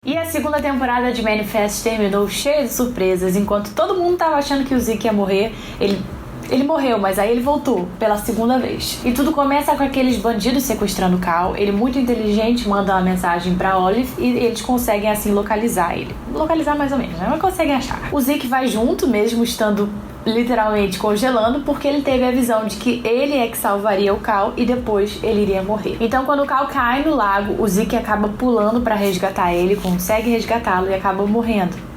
E a segunda temporada de Manifest terminou cheia de surpresas. Enquanto todo mundo tava achando que o Zeke ia morrer, ele morreu, mas aí ele voltou pela segunda vez. E tudo começa com aqueles bandidos sequestrando o Cal. Ele, muito inteligente, manda uma mensagem pra Olive e eles conseguem assim localizar ele. Localizar mais ou menos, né? Mas conseguem achar. O Zeke vai junto, mesmo estando literalmente congelando, porque ele teve a visão de que ele é que salvaria o Cal e depois ele iria morrer. Então, quando o Cal cai no lago, o Zeke acaba pulando pra resgatar ele, consegue resgatá-lo e acaba morrendo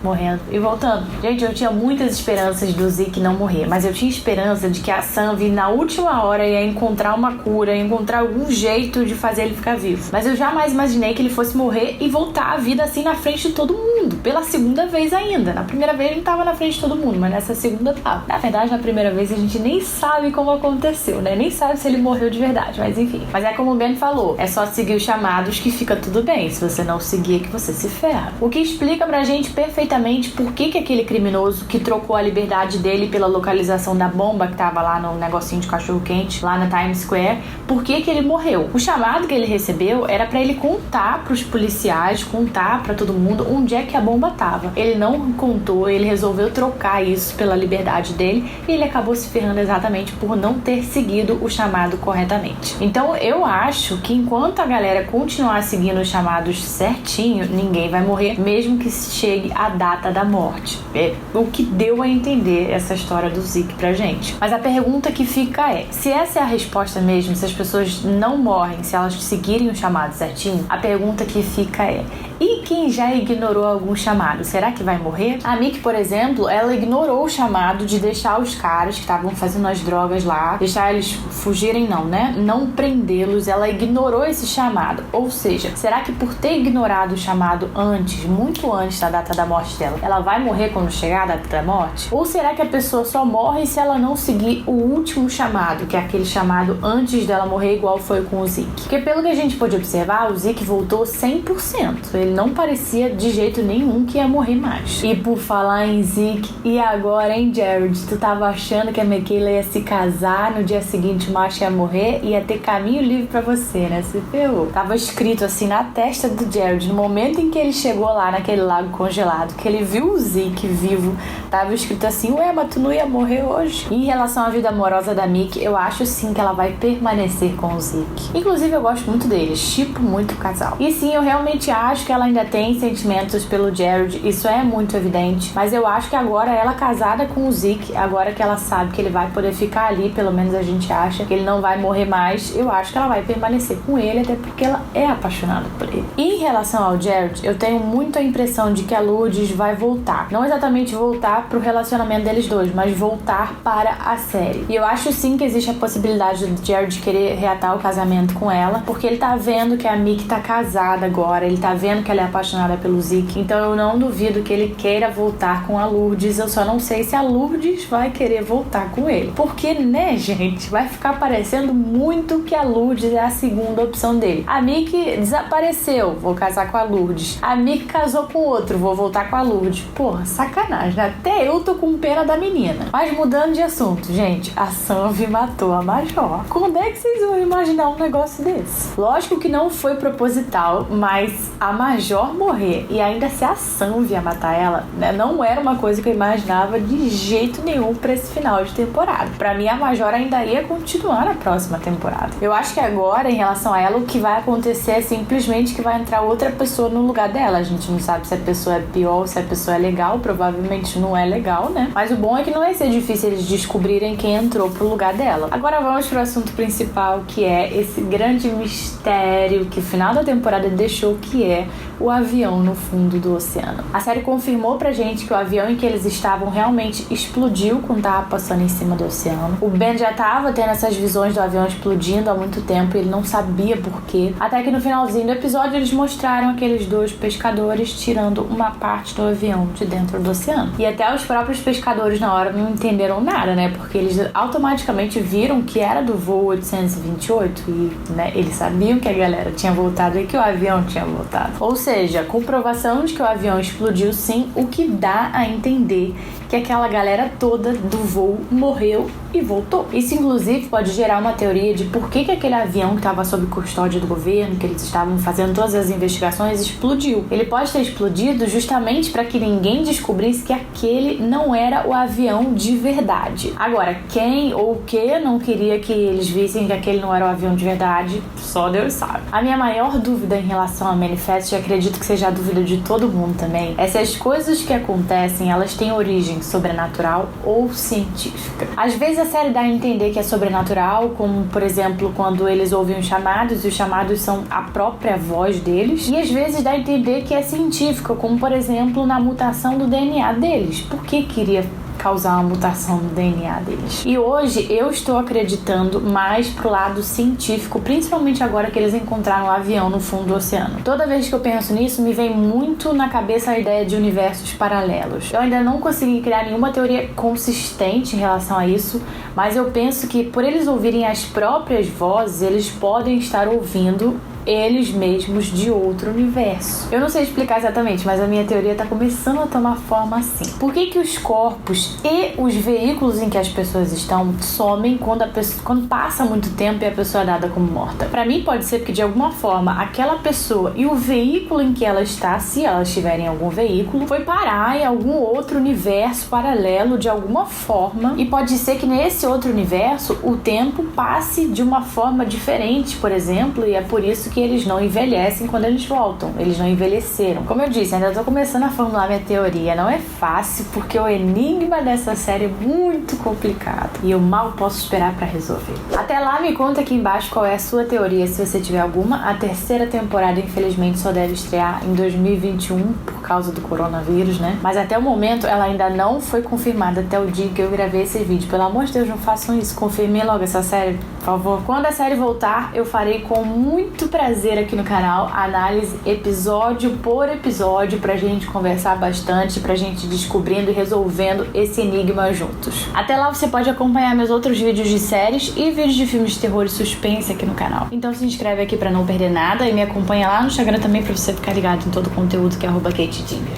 e voltando. Gente, eu tinha muitas esperanças do Zeke não morrer, mas eu tinha esperança de que a Sanvi na última hora ia encontrar uma cura, ia encontrar algum jeito de fazer ele ficar vivo. Mas eu jamais imaginei que ele fosse morrer e voltar à vida assim na frente de todo mundo, pela segunda vez ainda. Na primeira vez ele não tava na frente de todo mundo, mas nessa segunda tava. Na verdade, na primeira vez a gente nem sabe como aconteceu, né? Nem sabe se ele morreu de verdade, mas enfim. Mas é como o Ben falou, é só seguir os chamados que fica tudo bem. Se você não seguir, é que você se ferra. O que explica pra gente perfeitamente por que aquele criminoso que trocou a liberdade dele pela localização da bomba que tava lá no negocinho de cachorro-quente, lá na Times Square, por que ele morreu. O chamado que ele recebeu era pra ele contar pros policiais, contar pra todo mundo onde é que a bomba tava. Ele não contou, ele resolveu trocar isso pela liberdade dele e ele acabou se ferrando exatamente por não ter seguido o chamado corretamente. Então eu acho que enquanto a galera continuar seguindo os chamados certinho, ninguém vai morrer, mesmo que chegue a data da morte. É o que deu a entender essa história do Zeke pra gente. Mas a pergunta que fica é, se essa é a resposta mesmo, se as pessoas não morrem, se elas seguirem o chamado certinho, a pergunta que fica é, e quem já ignorou algum chamado, será que vai morrer? A Mickey, por exemplo, ela ignorou o chamado de deixar os caras que estavam fazendo as drogas lá, deixar eles fugirem não, né? Não prendê-los, ela ignorou esse chamado. Ou seja, será que por ter ignorado o chamado antes, muito antes da data da morte dela, ela vai morrer quando chegar a data da morte? Ou será que a pessoa só morre se ela não seguir o último chamado, que é aquele chamado antes dela morrer, igual foi com o Zeke? Porque pelo que a gente pôde observar, o Zeke voltou 100%. Ele não parecia de jeito nenhum que ia morrer mais. E por falar em Zeke, e agora, hein, Jared? Tu tava achando que a Michaela ia se casar, no dia seguinte o macho ia morrer, ia ter caminho livre pra você, né? Você ferrou. Tava escrito assim na testa do Jared, no momento em que ele chegou lá naquele lago congelado, que ele viu o Zeke vivo, tava escrito assim, ué, mas tu não ia morrer hoje? E em relação à vida amorosa da Mickey, eu acho sim que ela vai permanecer com o Zeke. Inclusive, eu gosto muito deles, tipo muito o casal. E sim, eu realmente acho que ela ainda tem sentimentos pelo Jared, isso é muito evidente, mas eu acho que agora ela casada com o Zeke, agora que ela sabe que ele vai poder ficar ali, pelo menos a gente acha que ele não vai morrer mais, eu acho que ela vai permanecer com ele, até porque ela é apaixonada por ele. E em relação ao Jared, eu tenho muito a impressão de que a Lourdes vai voltar. Não exatamente voltar pro relacionamento deles dois, mas voltar para a série. E eu acho sim que existe a possibilidade do Jared querer reatar o casamento com ela, porque ele tá vendo que a Mickey tá casada agora, ele tá vendo que ela é apaixonada pelo Zeke, então eu não duvido que ele queira voltar com a Lourdes, eu só não sei se a Lourdes vai querer voltar com ele. Porque, né, gente, vai ficar parecendo muito que a Lourdes é a segunda opção dele. A Mickey desapareceu, vou casar com a Lourdes. A Mickey casou com outro, vou voltar com a Lourdes. Porra, sacanagem, né? Até eu tô com pena da menina. Mas mudando de assunto, gente, a Sanvi matou a Major. Quando é que vocês vão imaginar um negócio desse? Lógico que não foi proposital, mas a Major morrer e ainda ser a Sanvi a matar ela, né, não era uma coisa que eu imaginava de jeito nenhum pra esse final de temporada. Pra mim, a Major ainda ia continuar na próxima temporada. Eu acho que agora, em relação a ela, o que vai acontecer é simplesmente que vai entrar outra pessoa no lugar dela. A gente não sabe se a pessoa é pior ou se a pessoa é legal. Provavelmente não é legal, né? Mas o bom é que não vai ser difícil eles descobrirem quem entrou pro lugar dela. Agora vamos pro assunto principal, que é esse grande mistério que o final da temporada deixou, que é o avião no fundo do oceano. A série confirmou pra gente que o avião em que eles estavam realmente explodiu quando tava passando em cima do oceano. O Ben já tava tendo essas visões do avião explodindo há muito tempo e ele não sabia por quê. Até que no finalzinho do episódio eles mostraram aqueles dois pescadores tirando uma parte do avião de dentro do oceano. E até os próprios pescadores na hora não entenderam nada, né? Porque eles automaticamente viram que era do voo 828 e, né, eles sabiam que a galera tinha voltado e que o avião tinha voltado. Ou Ou seja, comprovação de que o avião explodiu sim, o que dá a entender que aquela galera toda do voo morreu e voltou. Isso inclusive pode gerar uma teoria de por que aquele avião que estava sob custódia do governo, que eles estavam fazendo todas as investigações, explodiu. Ele pode ter explodido justamente para que ninguém descobrisse que aquele não era o avião de verdade. Agora, quem ou o que não queria que eles vissem que aquele não era o avião de verdade, só Deus sabe. A minha maior dúvida em relação ao manifesto, e acredito que seja a dúvida de todo mundo também, é se as coisas que acontecem, elas têm origem sobrenatural ou científica. Às vezes a série dá a entender que é sobrenatural, como por exemplo quando eles ouvem os chamados e os chamados são a própria voz deles, e às vezes dá a entender que é científica, como por exemplo na mutação do DNA deles. Por que queria causar uma mutação no DNA deles? E hoje eu estou acreditando mais pro lado científico, principalmente agora que eles encontraram um avião no fundo do oceano. Toda vez que eu penso nisso, me vem muito na cabeça a ideia de universos paralelos. Eu ainda não consegui criar nenhuma teoria consistente em relação a isso, mas eu penso que por eles ouvirem as próprias vozes, eles podem estar ouvindo eles mesmos de outro universo. Eu não sei explicar exatamente, mas a minha teoria tá começando a tomar forma assim. Por que os corpos e os veículos em que as pessoas estão somem quando passa muito tempo e a pessoa é dada como morta? Pra mim pode ser porque de alguma forma aquela pessoa e o veículo em que ela está, se ela estiver em algum veículo, foi parar em algum outro universo paralelo de alguma forma, e pode ser que nesse outro universo o tempo passe de uma forma diferente, por exemplo, e é por isso que eles não envelhecem quando eles voltam. Eles não envelheceram. Como eu disse, ainda tô começando a formular minha teoria. Não é fácil, porque o enigma dessa série é muito complicado e eu mal posso esperar pra resolver. Até lá, me conta aqui embaixo qual é a sua teoria, se você tiver alguma. A terceira temporada, infelizmente, só deve estrear em 2021 por causa do coronavírus, né? Mas até o momento, ela ainda não foi confirmada até o dia que eu gravei esse vídeo. Pelo amor de Deus, não façam isso. Confirmem logo essa série, por favor. Quando a série voltar, eu farei com muito prazer aqui no canal análise episódio por episódio pra gente conversar bastante, pra gente descobrindo e resolvendo esse enigma juntos. Até lá você pode acompanhar meus outros vídeos de séries e vídeos de filmes de terror e suspense aqui no canal. Então se inscreve aqui pra não perder nada e me acompanha lá no Instagram também pra você ficar ligado em todo o conteúdo que é @KateDinger.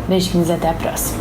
Beijinhos e até a próxima.